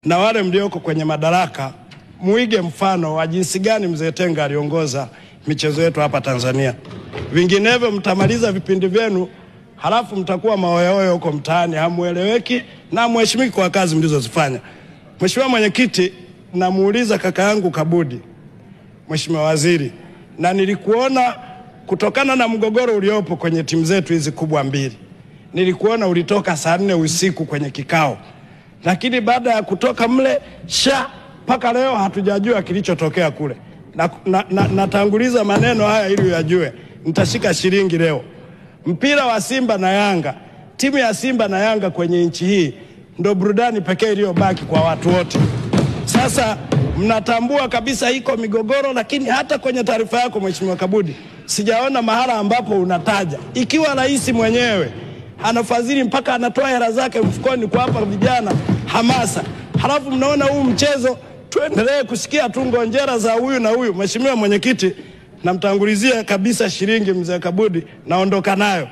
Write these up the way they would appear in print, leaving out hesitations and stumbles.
Na wale mlioko kwenye madaraka muige mfano wa jinsi gani Mzee Tenga aliongoza michezo yetu hapa Tanzania. Vinginevyo mtamaliza vipindi vyenu halafu mtakuwa maoyoyo huko mtaani, hamueleweki na mheshimiki kwa kazi mlizozifanya. Mheshimiwa Mwenyekiti, namuuliza kaka yangu Kabudi, Mheshimiwa Waziri, na nilikuona kutokana na mgogoro uliopo kwenye timu zetu hizi kubwa mbili. Nilikuona ulitoka saa 4 usiku kwenye kikao. Lakini baada ya kutoka mle mpaka leo hatujajua kilichotokea kule. Natanguliza maneno haya ili uyajue. Nitashika shilingi leo. Mpira wa Simba na Yanga, timu ya Simba na Yanga kwenye nchi hii ndo burudani pekee iliyobaki kwa watu wote. Sasa mnatambua kabisa iko migogoro, lakini hata kwenye taarifa yako Mheshimiwa Kabudi sijaona mahala ambapo unataja. Ikiwa rais mwenyewe anafadhili mpaka anatoa hela zake mfukoni kwa hapa vijana hamasa, halafu mnaona huu mchezo tuendelee kusikia tu ngonjera za huyu na huyu. Mheshimiwa Mwenyekiti, namtangulizia kabisa shilingi Mzee Kabudi, naondoka nayo.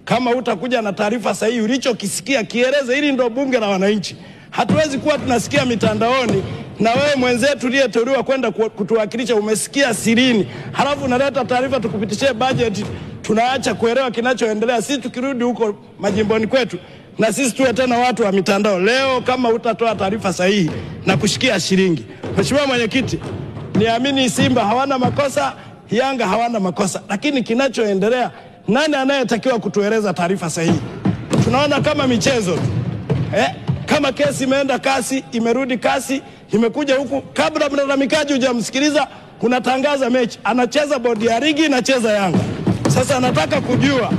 Kama utakuja na taarifa sahihi ulichokisikia kieleze, ili ndo bunge la wananchi. Hatuwezi kuwa tunasikia mitandaoni na wewe mwenzetu uliyeteuliwa kwenda kutuwakilisha umesikia sirini, halafu unaleta taarifa tukupitishie budget, tunaacha kuelewa kinachoendelea. Sisi tukirudi huko majimboni kwetu na sisi tuwe tena watu wa mitandao. Leo kama utatoa taarifa sahihi na kushikia shilingi. Mheshimiwa Mwenyekiti, niamini Simba hawana makosa, Yanga hawana makosa, lakini kinachoendelea nani anayetakiwa kutueleza taarifa sahihi? Tunaona kama michezo kama kesi imeenda kasi, imerudi kasi, imekuja huku kabla mlalamikaji hujamsikiliza kunatangaza mechi, anacheza bodi ya ligi, anacheza Yanga. Sasa nataka kujua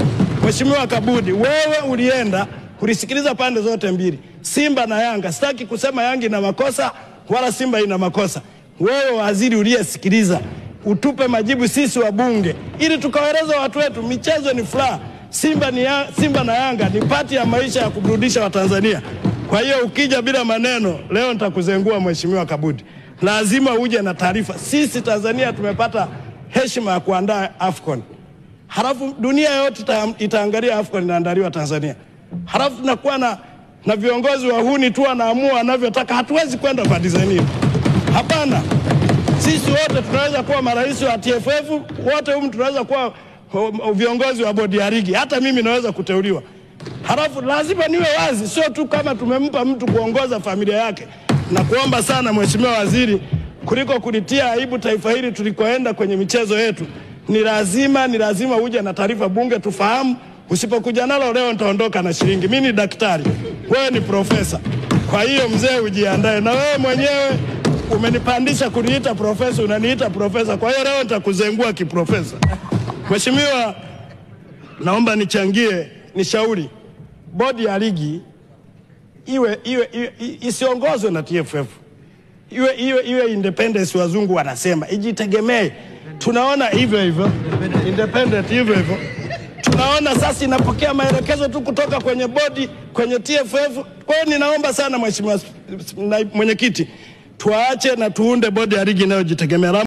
Mheshimiwa Kabudi, wewe ulienda kulisikiliza pande zote mbili, Simba na Yanga. Sitaki kusema Yanga ina makosa wala Simba ina makosa. Wewe waziri uliyesikiliza, utupe majibu sisi wabunge ili tukawaeleza watu wetu. Michezo ni furaha. Simba na Yanga ni pati ya maisha ya kuburudisha Watanzania. Kwa hiyo ukija bila maneno leo nitakuzengua Mheshimiwa Kabudi. Lazima uje na taarifa. Sisi Tanzania tumepata heshima ya kuandaa AFCON. Halafu dunia yote itaangalia AFCON inaandaliwa Tanzania. Halafu tunakuwa na viongozi wahuni tu wanaamua wanavyotaka. Hatuwezi kwenda kwa design hiyo. Hapana. Sisi wote tunaweza kuwa marais wa TFF, wote tunaweza kuwa viongozi wa bodi ya ligi. Hata mimi naweza kuteuliwa. Halafu lazima niwe wazi, sio tu kama tumempa mtu kuongoza familia yake. Na kuomba sana Mheshimiwa Waziri, kuliko kulitia aibu taifa hili tulikoenda kwenye michezo yetu, ni lazima uje na taarifa bunge tufahamu. Usipokuja nalo leo nitaondoka na shilingi. Mimi ni daktari, wewe ni profesa. Kwa hiyo mzee ujiandae, na wewe mwenyewe umenipandisha kuniita profesa, unaniita profesa. Kwa hiyo leo nitakuzengua kiprofesa. Mheshimiwa, naomba nichangie, nishauri bodi ya ligi isiongozwe na TFF. Iwe independence, wazungu wanasema, ijitegemee. Tunaona hivyo independent hivyo. Tunaona sasa inapokea maelekezo tu kutoka kwenye bodi, kwenye TFF. Kwa hiyo ninaomba sana Mheshimiwa Mwenyekiti, tuache na tuunde bodi ya ligi inayojitegemea.